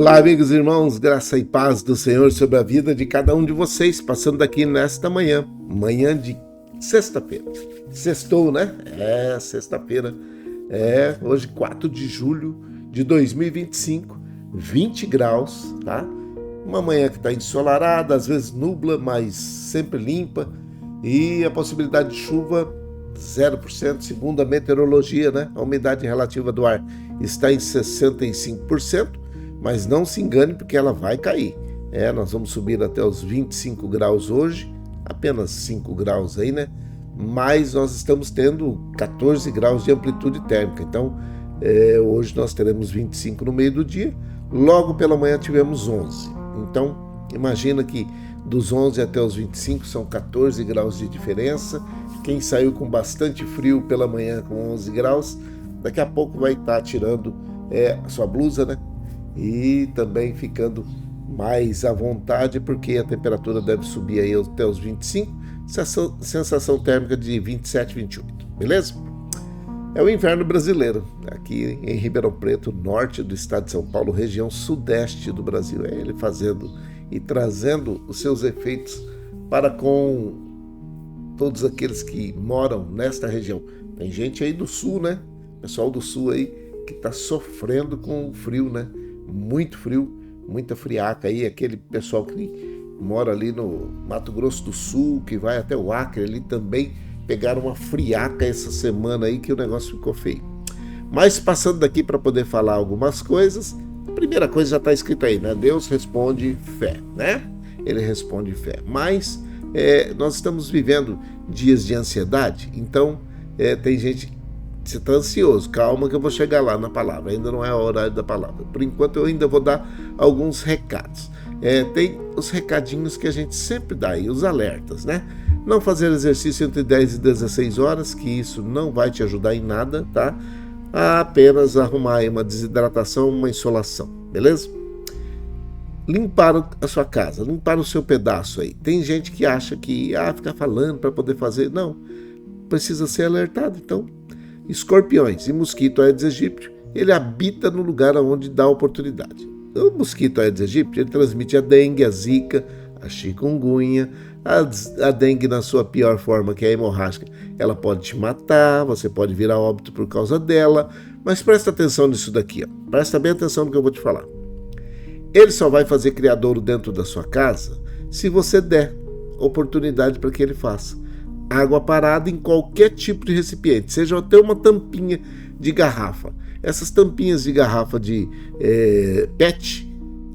Olá, amigos e irmãos, graça e paz do Senhor sobre a vida de cada um de vocês, passando aqui nesta manhã de sexta-feira. Sextou, né? Sexta-feira. Hoje 4 de julho de 2025, 20 graus, tá? Uma manhã que está ensolarada, às vezes nubla, mas sempre limpa. E a possibilidade de chuva 0%, segundo a meteorologia, né? A umidade relativa do ar está em 65%, mas não se engane porque ela vai cair. Nós vamos subir até os 25 graus hoje, apenas 5 graus aí, né? Mas nós estamos tendo 14 graus de amplitude térmica, então hoje nós teremos 25 no meio do dia, logo pela manhã tivemos 11. Então, imagina que dos 11 até os 25 são 14 graus de diferença. Quem saiu com bastante frio pela manhã com 11 graus, daqui a pouco vai estar tirando a sua blusa, né? E também ficando mais à vontade, porque a temperatura deve subir aí até os 25, sensação térmica de 27, 28, beleza? É o inverno brasileiro, aqui em Ribeirão Preto, norte do estado de São Paulo, região sudeste do Brasil. É ele fazendo e trazendo os seus efeitos para com todos aqueles que moram nesta região. Tem gente aí do sul, né? Pessoal do sul aí que está sofrendo com o frio, né? Muito frio, muita friaca aí. Aquele pessoal que mora ali no Mato Grosso do Sul, que vai até o Acre, ali também pegaram uma friaca essa semana aí que o negócio ficou feio. Mas passando daqui para poder falar algumas coisas, a primeira coisa já está escrita aí, né? Deus responde fé, né? Ele responde fé. Mas nós estamos vivendo dias de ansiedade, então tem gente que está ansioso. Calma que eu vou chegar lá na palavra, ainda não é o horário da palavra. Por enquanto eu ainda vou dar alguns recados. Tem os recadinhos que a gente sempre dá aí, os alertas, né? Não fazer exercício entre 10 e 16 horas, que isso não vai te ajudar em nada, tá? Apenas arrumar aí uma desidratação, uma insolação, beleza? Limpar a sua casa, limpar o seu pedaço aí. Tem gente que acha que ficar falando para poder fazer. Não, precisa ser alertado. Então, escorpiões e mosquito Aedes aegypti, ele habita no lugar onde dá oportunidade. O mosquito Aedes aegypti, ele transmite a dengue, a zika, a chikungunya, a dengue na sua pior forma, que é a hemorrágica. Ela pode te matar, você pode virar óbito por causa dela, mas presta atenção nisso daqui, ó. Presta bem atenção no que eu vou te falar. Ele só vai fazer criadouro dentro da sua casa se você der oportunidade para que ele faça. Água parada em qualquer tipo de recipiente, seja até uma tampinha de garrafa. Essas tampinhas de garrafa de PET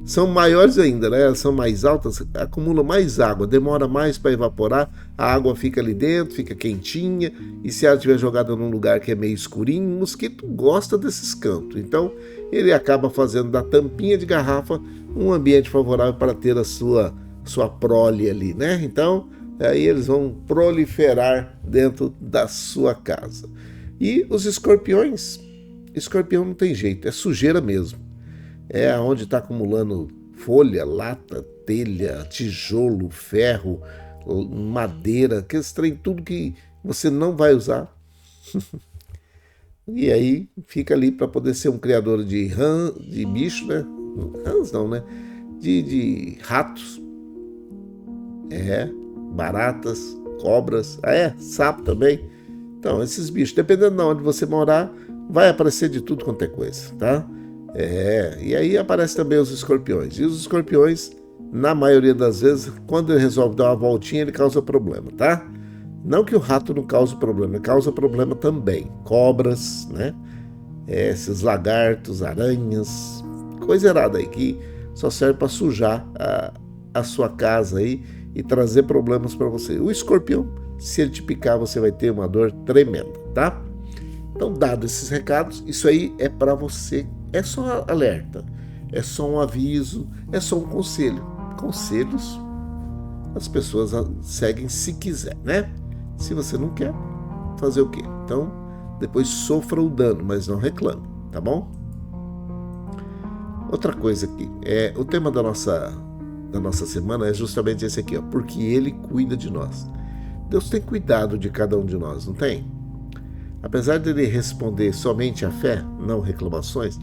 são maiores ainda, né? Elas são mais altas, acumulam mais água, demora mais para evaporar, a água fica ali dentro, fica quentinha, e se ela estiver jogada num lugar que é meio escurinho, o mosquito gosta desses cantos. Então, ele acaba fazendo da tampinha de garrafa um ambiente favorável para ter a sua prole ali, né? Então, aí eles vão proliferar dentro da sua casa. E os escorpiões? Escorpião não tem jeito, é sujeira mesmo. É onde está acumulando folha, lata, telha, tijolo, ferro, madeira, aqueles trem, tudo que você não vai usar. E aí fica ali para poder ser um criador de bicho, né? Rãs não, né? De ratos, baratas, cobras, sapo também. Então, esses bichos, dependendo de onde você morar, vai aparecer de tudo quanto é coisa, tá? E aí aparecem também os escorpiões. E os escorpiões, na maioria das vezes, quando ele resolve dar uma voltinha, ele causa problema, tá? Não que o rato não cause problema, ele causa problema também. Cobras, né? Esses lagartos, aranhas, coisa errada aí, que só serve para sujar a sua casa aí e trazer problemas para você. O escorpião, se ele te picar, você vai ter uma dor tremenda, tá? Então, dado esses recados, isso aí é para você. É só alerta, é só um aviso, é só um conselho. Conselhos as pessoas seguem se quiser, né? Se você não quer, fazer o quê? Então, depois sofra o dano, mas não reclame, tá bom? Outra coisa aqui, o tema da nossa semana é justamente esse aqui, ó, porque Ele cuida de nós. Deus tem cuidado de cada um de nós, não tem? Apesar de Ele responder somente à fé, não reclamações,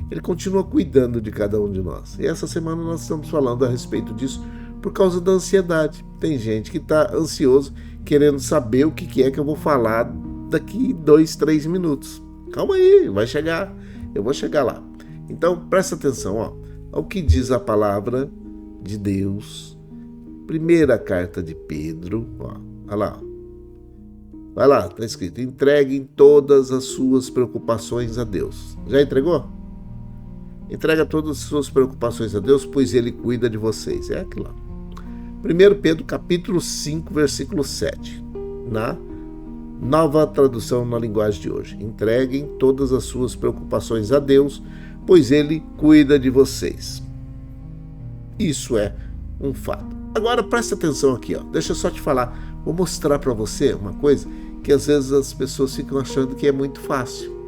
Ele continua cuidando de cada um de nós. E essa semana nós estamos falando a respeito disso por causa da ansiedade. Tem gente que está ansioso, querendo saber o que é que eu vou falar daqui 2, 3 minutos. Calma aí, vai chegar. Eu vou chegar lá. Então, presta atenção, ao que diz a palavra de Deus. Primeira carta de Pedro, olha lá. Vai lá, está escrito: entreguem todas as suas preocupações a Deus. Já entregou? Entrega todas as suas preocupações a Deus, pois Ele cuida de vocês. É aquilo lá. 1 Pedro capítulo 5, versículo 7. Na Nova tradução na linguagem de hoje. Entreguem todas as suas preocupações a Deus, pois Ele cuida de vocês. Isso é um fato. Agora presta atenção aqui, deixa eu só te falar. Vou mostrar para você uma coisa que às vezes as pessoas ficam achando que é muito fácil.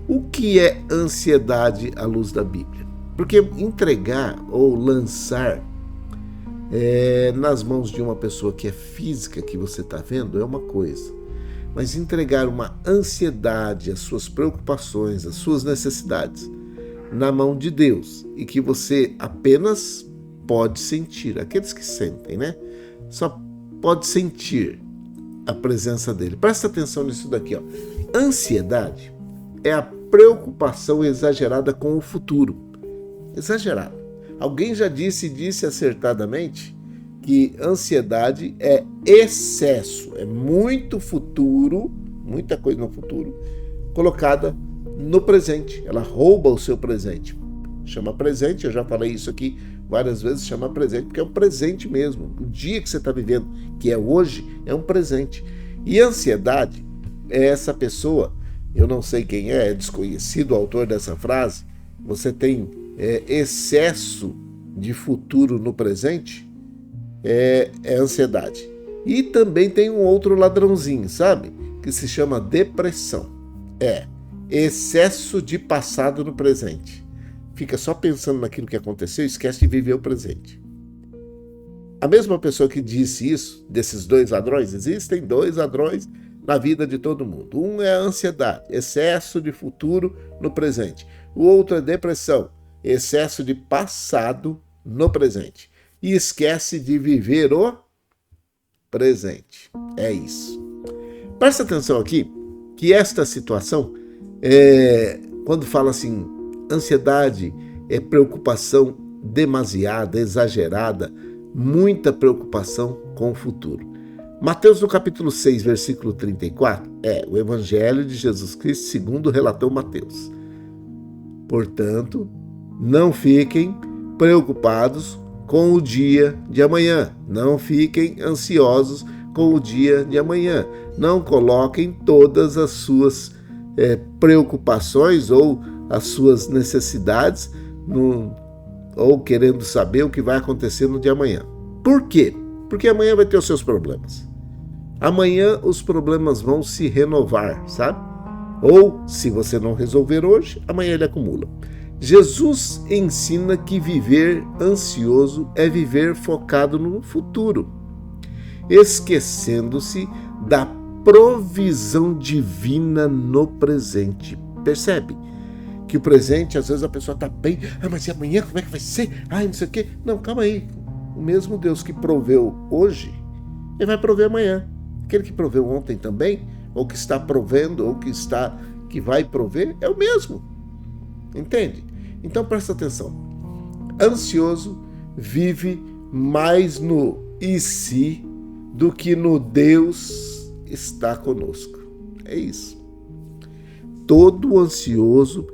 O que é ansiedade à luz da Bíblia? Porque entregar ou lançar nas mãos de uma pessoa que é física, que você está vendo, é uma coisa. Mas entregar uma ansiedade, as suas preocupações, as suas necessidades na mão de Deus e que você apenas pode sentir, aqueles que sentem, né? Só pode sentir a presença dele. Presta atenção nisso daqui, Ansiedade é a preocupação exagerada com o futuro. Exagerada. Alguém já disse acertadamente que ansiedade é excesso, é muito futuro, muita coisa no futuro, colocada no presente. Ela rouba o seu presente. Chama presente, eu já falei isso aqui várias vezes, chama presente, porque é um presente mesmo. O dia que você está vivendo, que é hoje, é um presente. E ansiedade é essa pessoa, eu não sei quem é desconhecido o autor dessa frase, você tem excesso de futuro no presente, é ansiedade. E também tem um outro ladrãozinho, sabe? Que se chama depressão. Excesso de passado no presente. Fica só pensando naquilo que aconteceu e esquece de viver o presente. A mesma pessoa que disse isso, desses dois ladrões, existem dois ladrões na vida de todo mundo. Um é a ansiedade, excesso de futuro no presente. O outro é depressão, excesso de passado no presente. E esquece de viver o presente. É isso. Presta atenção aqui, que esta situação, quando fala assim, ansiedade é preocupação demasiada, exagerada, muita preocupação com o futuro. Mateus no capítulo 6, versículo 34, o Evangelho de Jesus Cristo segundo relatou Mateus. Portanto, não fiquem preocupados com o dia de amanhã. Não fiquem ansiosos com o dia de amanhã. Não coloquem todas as suas preocupações ou as suas necessidades ou querendo saber o que vai acontecer no dia de amanhã. Por quê? Porque amanhã vai ter os seus problemas. Amanhã os problemas vão se renovar, sabe? Ou, se você não resolver hoje, amanhã ele acumula. Jesus ensina que viver ansioso é viver focado no futuro, esquecendo-se da provisão divina no presente. Percebe? Que o presente, às vezes a pessoa está bem, mas e amanhã como é que vai ser? Não sei o quê. Não, calma aí. O mesmo Deus que proveu hoje, ele vai prover amanhã. Aquele que proveu ontem também, ou que está provendo, ou que vai prover, é o mesmo. Entende? Então presta atenção. Ansioso vive mais no e se do que no Deus está conosco. É isso. Todo ansioso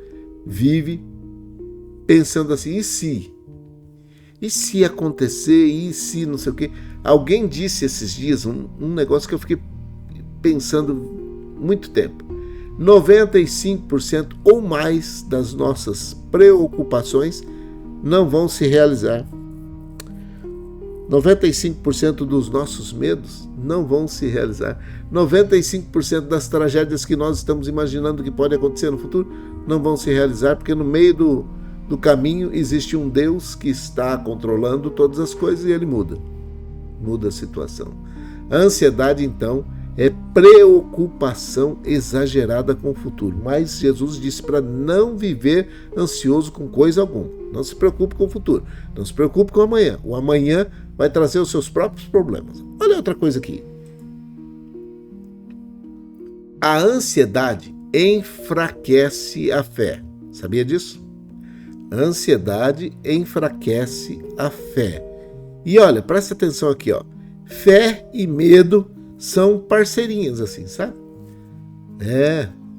vive pensando assim, e se? E se acontecer, e se não sei o quê? Alguém disse esses dias um negócio que eu fiquei pensando muito tempo. 95% ou mais das nossas preocupações não vão se realizar. 95% dos nossos medos não vão se realizar. 95% das tragédias que nós estamos imaginando que pode acontecer no futuro não vão se realizar, porque no meio do caminho existe um Deus que está controlando todas as coisas e ele muda a situação. A ansiedade, então, é preocupação exagerada com o futuro. Mas Jesus disse para não viver ansioso com coisa alguma. Não se preocupe com o futuro. Não se preocupe com o amanhã. O amanhã vai trazer os seus próprios problemas. Olha outra coisa aqui. A ansiedade enfraquece a fé. Sabia disso? A ansiedade enfraquece a fé. E olha, presta atenção aqui, ó. Fé e medo são parceirinhas, assim, sabe?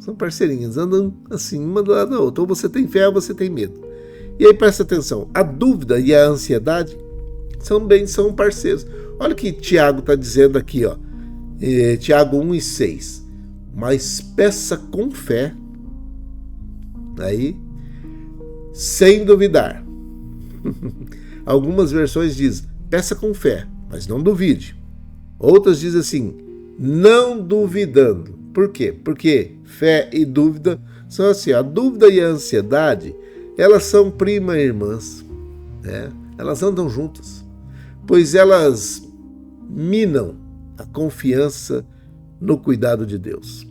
São parceirinhas, andam assim, uma do lado da outra. Ou você tem fé ou você tem medo. E aí presta atenção, a dúvida e a ansiedade são parceiros. Olha o que Tiago está dizendo aqui, ó. Tiago 1:6. Mas peça com fé, aí, sem duvidar. Algumas versões dizem, peça com fé, mas não duvide. Outras dizem assim, não duvidando. Por quê? Porque fé e dúvida são assim, a dúvida e a ansiedade, elas são prima irmãs, né? Elas andam juntas, pois elas minam a confiança no cuidado de Deus.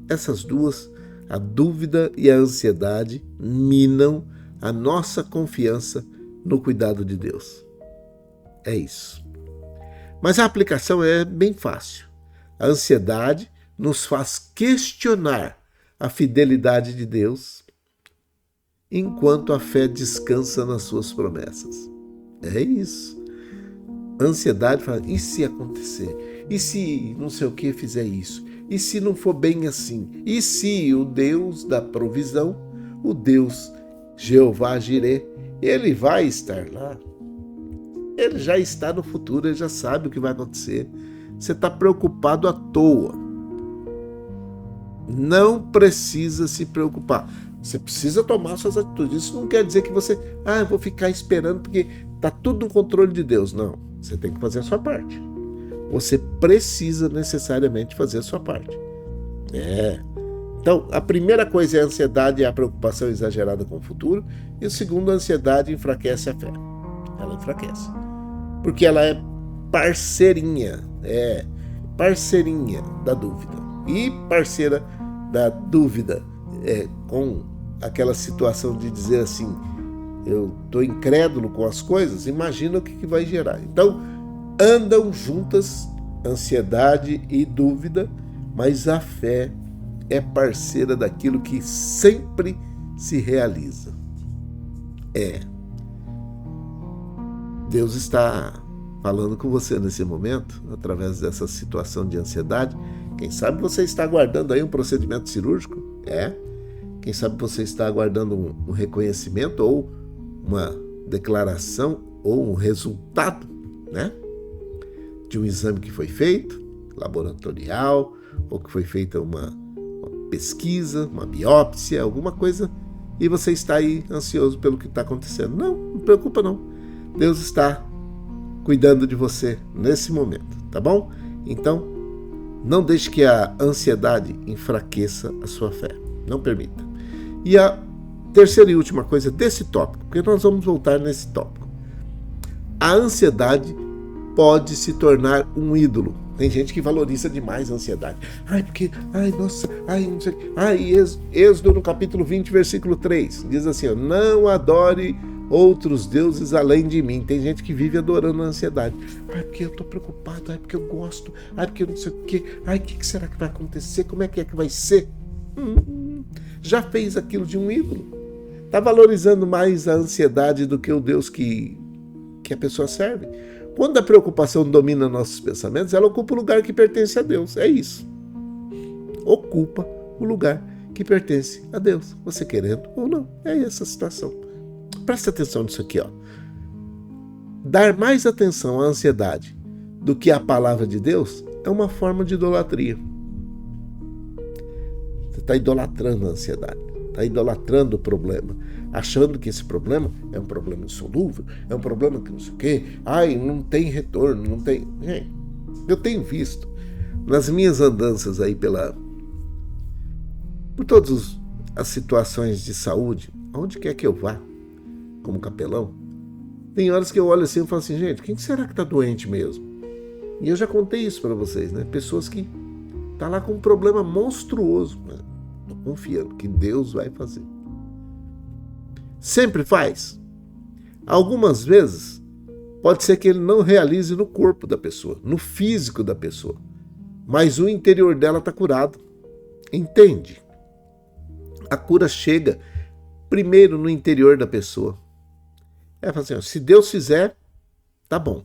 Essas duas, a dúvida e a ansiedade, minam a nossa confiança no cuidado de Deus. É isso. Mas a aplicação é bem fácil. A ansiedade nos faz questionar a fidelidade de Deus, enquanto a fé descansa nas suas promessas. É isso. A ansiedade fala, e se acontecer? E se não sei o que fizer isso? E se não for bem assim? E se o Deus da provisão, o Deus Jeová Jireh, ele vai estar lá? Ele já está no futuro, ele já sabe o que vai acontecer. Você está preocupado à toa. Não precisa se preocupar. Você precisa tomar suas atitudes. Isso não quer dizer que você, eu vou ficar esperando porque está tudo no controle de Deus. Não, você tem que fazer a sua parte. Você precisa necessariamente fazer a sua parte. Então, a primeira coisa é a ansiedade e a preocupação exagerada com o futuro. E o segundo, a ansiedade enfraquece a fé. Ela enfraquece. Porque ela é parceirinha da dúvida. E parceira da dúvida com aquela situação de dizer assim, eu estou incrédulo com as coisas, imagina o que vai gerar. Então, andam juntas ansiedade e dúvida, mas a fé é parceira daquilo que sempre se realiza. Deus está falando com você nesse momento, através dessa situação de ansiedade. Quem sabe você está aguardando aí um procedimento cirúrgico? Quem sabe você está aguardando um reconhecimento ou uma declaração ou um resultado, né? De um exame que foi feito, laboratorial, ou que foi feita uma pesquisa, uma biópsia, alguma coisa, e você está aí ansioso pelo que está acontecendo. Não preocupa não. Deus está cuidando de você nesse momento, tá bom? Então, não deixe que a ansiedade enfraqueça a sua fé. Não permita. E a terceira e última coisa desse tópico, porque nós vamos voltar nesse tópico. A ansiedade pode se tornar um ídolo. Tem gente que valoriza demais a ansiedade. Não sei. Êxodo no capítulo 20, versículo 3, diz assim, não adore outros deuses além de mim. Tem gente que vive adorando a ansiedade. Porque eu estou preocupado, porque eu gosto, porque eu não sei o quê. O que será que vai acontecer? Como é que vai ser? Já fez aquilo de um ídolo. Está valorizando mais a ansiedade do que o Deus que a pessoa serve. Quando a preocupação domina nossos pensamentos, ela ocupa o lugar que pertence a Deus. É isso. Ocupa o lugar que pertence a Deus. Você querendo ou não. É essa a situação. Presta atenção nisso aqui, ó. Dar mais atenção à ansiedade do que à palavra de Deus é uma forma de idolatria. Você está idolatrando a ansiedade, está idolatrando o problema, achando que esse problema é um problema insolúvel, é um problema que não sei o quê, não tem retorno, não tem... Eu tenho visto nas minhas andanças aí por todas as situações de saúde, aonde quer que eu vá, como capelão, tem horas que eu olho assim e falo assim, gente, quem será que está doente mesmo? E eu já contei isso para vocês, né? Pessoas que Está lá com um problema monstruoso. Estou confiando que Deus vai fazer. Sempre faz. Algumas vezes, pode ser que ele não realize no corpo da pessoa, no físico da pessoa. Mas o interior dela está curado. Entende? A cura chega primeiro no interior da pessoa. Assim, se Deus fizer, tá bom.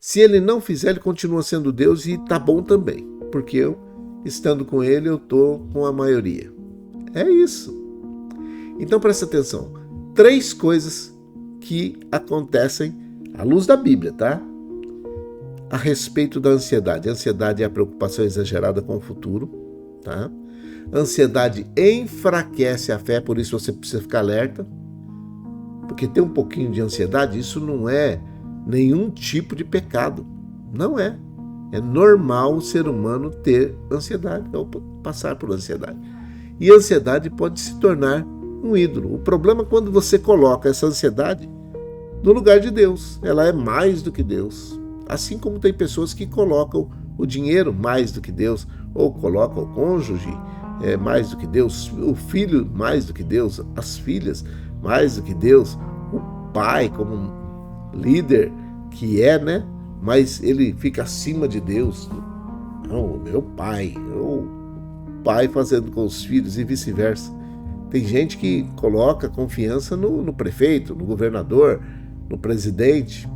Se ele não fizer, ele continua sendo Deus e tá bom também. Porque eu, estando com ele, eu tô com a maioria. É isso. Então presta atenção. 3 coisas que acontecem à luz da Bíblia, tá? A respeito da ansiedade. A ansiedade é a preocupação exagerada com o futuro, tá? A ansiedade enfraquece a fé, por isso você precisa ficar alerta. Porque ter um pouquinho de ansiedade, isso não é nenhum tipo de pecado. Não é. É normal o ser humano ter ansiedade ou passar por ansiedade. E a ansiedade pode se tornar um ídolo. O problema é quando você coloca essa ansiedade no lugar de Deus. Ela é mais do que Deus. Assim como tem pessoas que colocam o dinheiro mais do que Deus, ou colocam o cônjuge mais do que Deus, o filho mais do que Deus, as filhas mais do que Deus, o pai como um líder que né? Mas ele fica acima de Deus. Não, meu pai, o pai fazendo com os filhos e vice-versa. Tem gente que coloca confiança no prefeito, no governador, no presidente,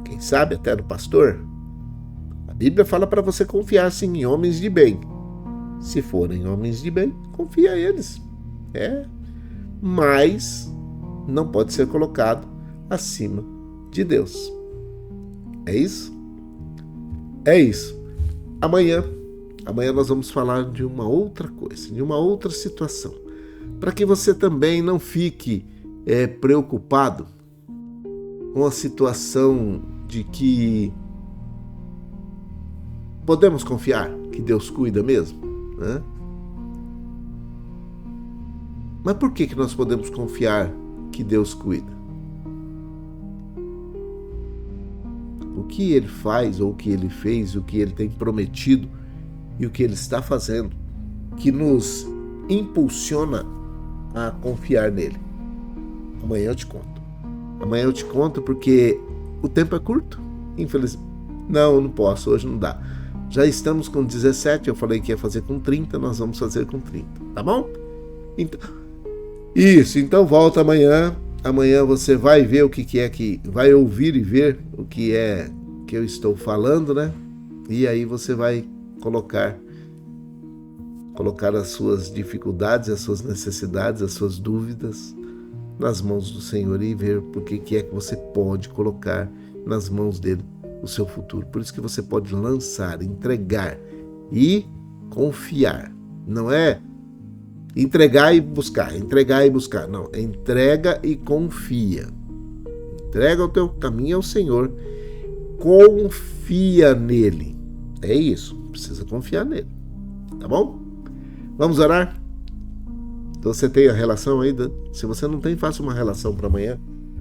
quem sabe até no pastor. A Bíblia fala para você confiar sim em homens de bem. Se forem homens de bem, confia eles. Mas não pode ser colocado acima de Deus. É isso? É isso. Amanhã nós vamos falar de uma outra coisa, de uma outra situação, para que você também não fique preocupado com a situação de que podemos confiar que Deus cuida mesmo, né? Mas por que nós podemos confiar que Deus cuida? O que Ele faz, ou o que Ele fez, o que Ele tem prometido e o que Ele está fazendo, que nos impulsiona a confiar nele. Amanhã eu te conto. Amanhã eu te conto porque o tempo é curto, infelizmente. Não posso, hoje não dá. Já estamos com 17, eu falei que ia fazer com 30, nós vamos fazer com 30, tá bom? Então volta amanhã. Amanhã você vai ver o que é que... vai ouvir e ver o que é que eu estou falando, né? E aí você vai colocar as suas dificuldades, as suas necessidades, as suas dúvidas nas mãos do Senhor e ver por que é que você pode colocar nas mãos dele o seu futuro. Por isso que você pode lançar, entregar e confiar. Não é entregar e buscar. Não, entrega e confia. Entrega o teu caminho ao Senhor. Confia nele. É isso. Precisa confiar nele. Tá bom? Vamos orar? Então você tem a relação aí? Se você não tem, faça uma relação para amanhã.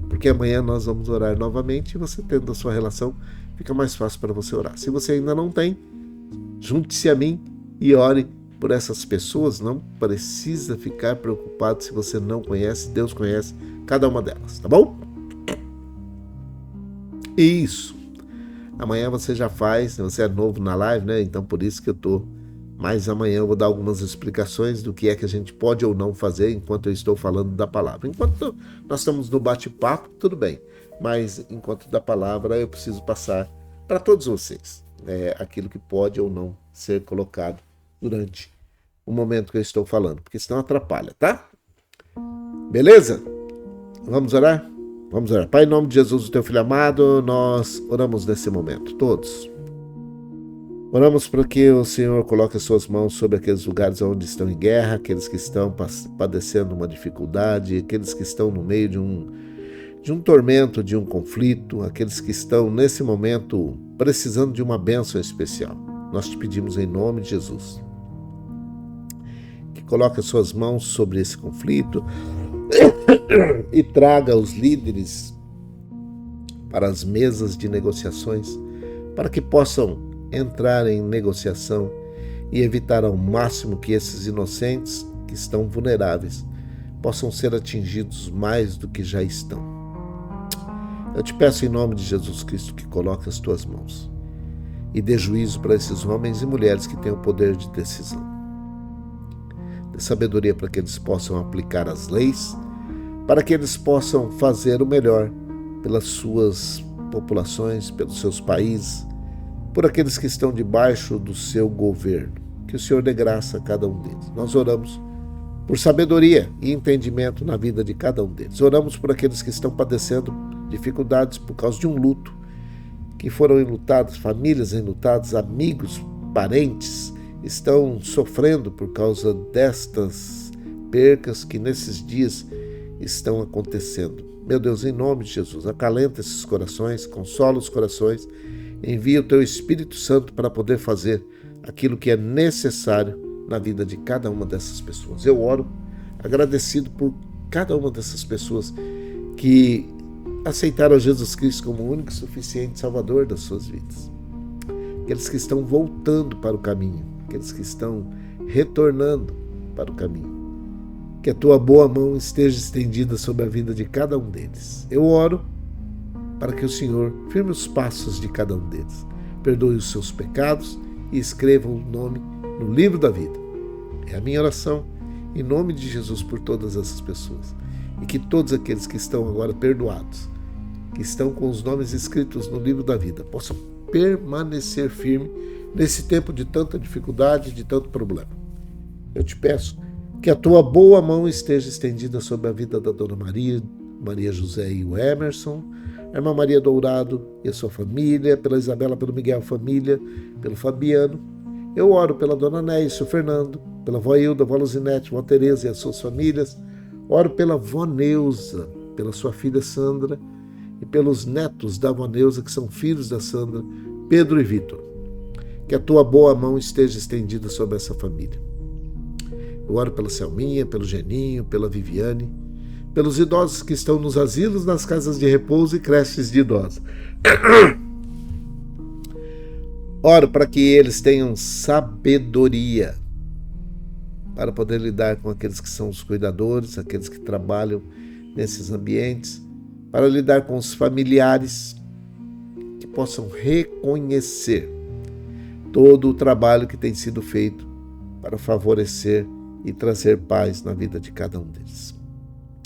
Porque amanhã nós vamos orar novamente e você tendo a sua relação, fica mais fácil para você orar. Se você ainda não tem, junte-se a mim e ore por essas pessoas. Não precisa ficar preocupado se você não conhece. Deus conhece cada uma delas, tá bom? Isso. Amanhã você já faz, você é novo na live, né? Então por isso que eu tô. Mas amanhã eu vou dar algumas explicações do que é que a gente pode ou não fazer enquanto eu estou falando da palavra. Enquanto nós estamos no bate-papo, tudo bem. Mas enquanto da palavra eu preciso passar para todos vocês aquilo que pode ou não ser colocado durante o momento que eu estou falando, porque senão atrapalha, tá? Beleza? Vamos orar? Vamos orar. Pai, em nome de Jesus, o teu filho amado, nós oramos nesse momento, todos. Oramos para que o Senhor coloque as suas mãos sobre aqueles lugares onde estão em guerra, aqueles que estão padecendo uma dificuldade, aqueles que estão no meio de um tormento, de um conflito, aqueles que estão nesse momento precisando de uma bênção especial. Nós te pedimos em nome de Jesus que coloque as suas mãos sobre esse conflito e traga os líderes para as mesas de negociações, para que possam entrar em negociação e evitar ao máximo que esses inocentes que estão vulneráveis possam ser atingidos mais do que já estão. Eu te peço em nome de Jesus Cristo que coloque as tuas mãos e dê juízo para esses homens e mulheres que têm o poder de decisão. Dê sabedoria para que eles possam aplicar as leis, para que eles possam fazer o melhor pelas suas populações, pelos seus países, por aqueles que estão debaixo do seu governo. Que o Senhor dê graça a cada um deles. Nós oramos por sabedoria e entendimento na vida de cada um deles. Oramos por aqueles que estão padecendo dificuldades por causa de um luto, que foram enlutados, famílias enlutadas, amigos, parentes estão sofrendo por causa destas percas que nesses dias estão acontecendo. Meu Deus, em nome de Jesus, acalenta esses corações, consola os corações, envia o teu Espírito Santo para poder fazer aquilo que é necessário na vida de cada uma dessas pessoas. Eu oro agradecido por cada uma dessas pessoas que aceitaram Jesus Cristo como o único e suficiente Salvador das suas vidas. Aqueles que estão voltando para o caminho, aqueles que estão retornando para o caminho. Que a tua boa mão esteja estendida sobre a vida de cada um deles. Eu oro para que o Senhor firme os passos de cada um deles, perdoe os seus pecados e escreva o nome no livro da vida. É a minha oração em nome de Jesus por todas essas pessoas. E que todos aqueles que estão agora perdoados, que estão com os nomes escritos no livro da vida, possam permanecer firme nesse tempo de tanta dificuldade, de tanto problema. Eu te peço que a tua boa mão esteja estendida sobre a vida da Dona Maria, Maria José e o Emerson, a irmã Maria Dourado e a sua família, pela Isabela, pelo Miguel, família, pelo Fabiano. Eu oro pela Dona Néia, o Fernando, pela vó Hilda, vó Luzinete, vó Tereza e as suas famílias. Oro pela vó Neuza, pela sua filha Sandra e pelos netos da vó Neuza, que são filhos da Sandra, Pedro e Vitor. Que a tua boa mão esteja estendida sobre essa família. Eu oro pela Selminha, pelo Geninho, pela Viviane, pelos idosos que estão nos asilos, nas casas de repouso e creches de idosos. Oro para que eles tenham sabedoria para poder lidar com aqueles que são os cuidadores, aqueles que trabalham nesses ambientes, para lidar com os familiares, que possam reconhecer todo o trabalho que tem sido feito para favorecer e trazer paz na vida de cada um deles.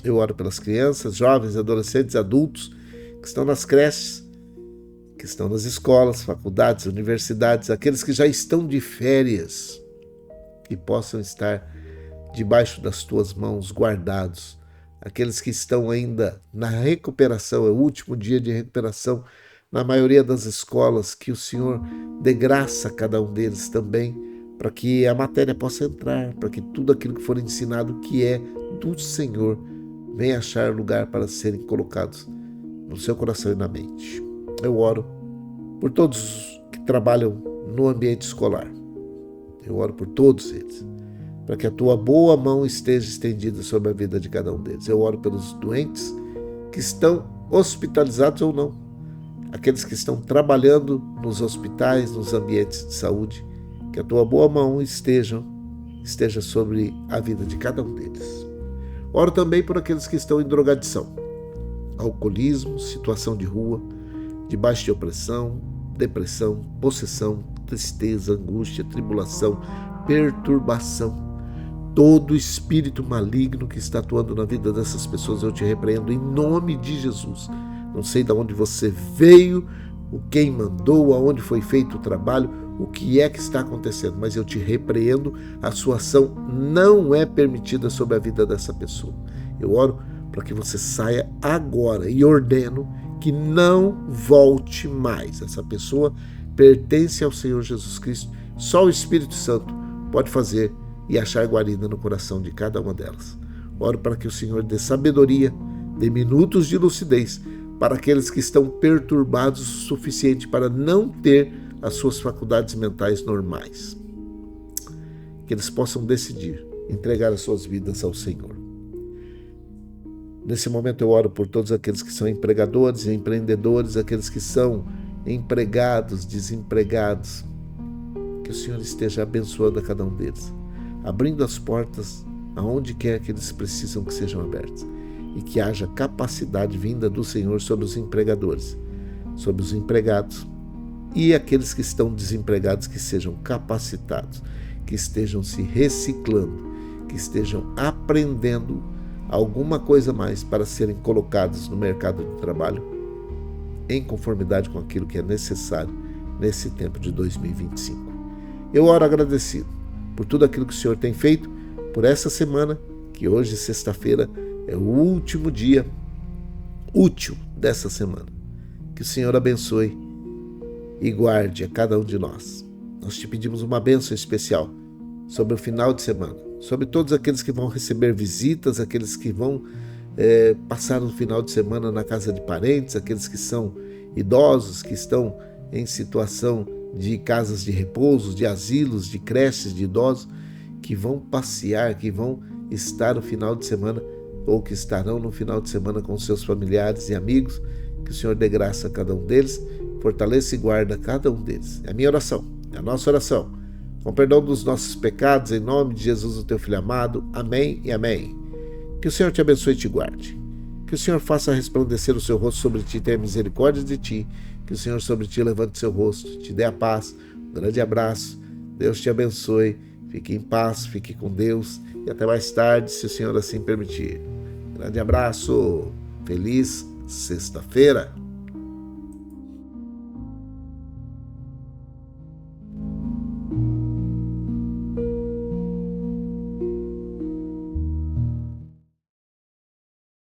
Eu oro pelas crianças, jovens, adolescentes, adultos que estão nas creches, que estão nas escolas, faculdades, universidades, aqueles que já estão de férias, que possam estar debaixo das tuas mãos guardados, aqueles que estão ainda na recuperação, é o último dia de recuperação na maioria das escolas, que o Senhor dê graça a cada um deles também, para que a matéria possa entrar, para que tudo aquilo que for ensinado que é do Senhor venha achar lugar para serem colocados no seu coração e na mente. Eu oro por todos que trabalham no ambiente escolar. Eu oro por todos eles, para que a tua boa mão esteja estendida sobre a vida de cada um deles. Eu oro pelos doentes que estão hospitalizados ou não, aqueles que estão trabalhando nos hospitais, nos ambientes de saúde, que a tua boa mão esteja sobre a vida de cada um deles. Oro também por aqueles que estão em drogadição, alcoolismo, situação de rua, debaixo de opressão, depressão, possessão, tristeza, angústia, tribulação, perturbação. Todo espírito maligno que está atuando na vida dessas pessoas, eu te repreendo em nome de Jesus. Não sei de onde você veio, o quem mandou, aonde foi feito o trabalho, o que é que está acontecendo, mas eu te repreendo, a sua ação não é permitida sobre a vida dessa pessoa. Eu oro para que você saia agora e ordeno que não volte mais. Essa pessoa pertence ao Senhor Jesus Cristo, só o Espírito Santo pode fazer e achar guarida no coração de cada uma delas. Oro para que o Senhor dê sabedoria, dê minutos de lucidez para aqueles que estão perturbados o suficiente para não ter as suas faculdades mentais normais. Que eles possam decidir entregar as suas vidas ao Senhor. Nesse momento eu oro por todos aqueles que são empregadores e empreendedores, aqueles que são empregados, desempregados. Que que o Senhor esteja abençoando a cada um deles, abrindo as portas aonde quer que eles precisam que sejam abertas, e que haja capacidade vinda do Senhor sobre os empregadores, sobre os empregados e aqueles que estão desempregados, que sejam capacitados, que estejam se reciclando, que estejam aprendendo alguma coisa mais para serem colocados no mercado de trabalho em conformidade com aquilo que é necessário nesse tempo de 2025. Eu oro agradecido por tudo aquilo que o Senhor tem feito, por essa semana, que hoje, sexta-feira, é o último dia útil dessa semana. Que o Senhor abençoe e guarde a cada um de nós. Nós te pedimos uma bênção especial sobre o final de semana, sobre todos aqueles que vão receber visitas, aqueles que vão passar no final de semana na casa de parentes, aqueles que são idosos, que estão em situação de casas de repouso, de asilos, de creches de idosos, que vão passear, que vão estar no final de semana ou que estarão no final de semana com seus familiares e amigos. Que o Senhor dê graça a cada um deles, fortaleça e guarda cada um deles. É a minha oração, é a nossa oração. Com perdão dos nossos pecados, em nome de Jesus, o teu Filho amado. Amém e amém. Que o Senhor te abençoe e te guarde. Que o Senhor faça resplandecer o seu rosto sobre ti e tenha misericórdia de ti. Que o Senhor sobre ti levante seu rosto, te dê a paz. Um grande abraço. Deus te abençoe. Fique em paz, fique com Deus. E até mais tarde, se o Senhor assim permitir. Grande abraço. Feliz sexta-feira.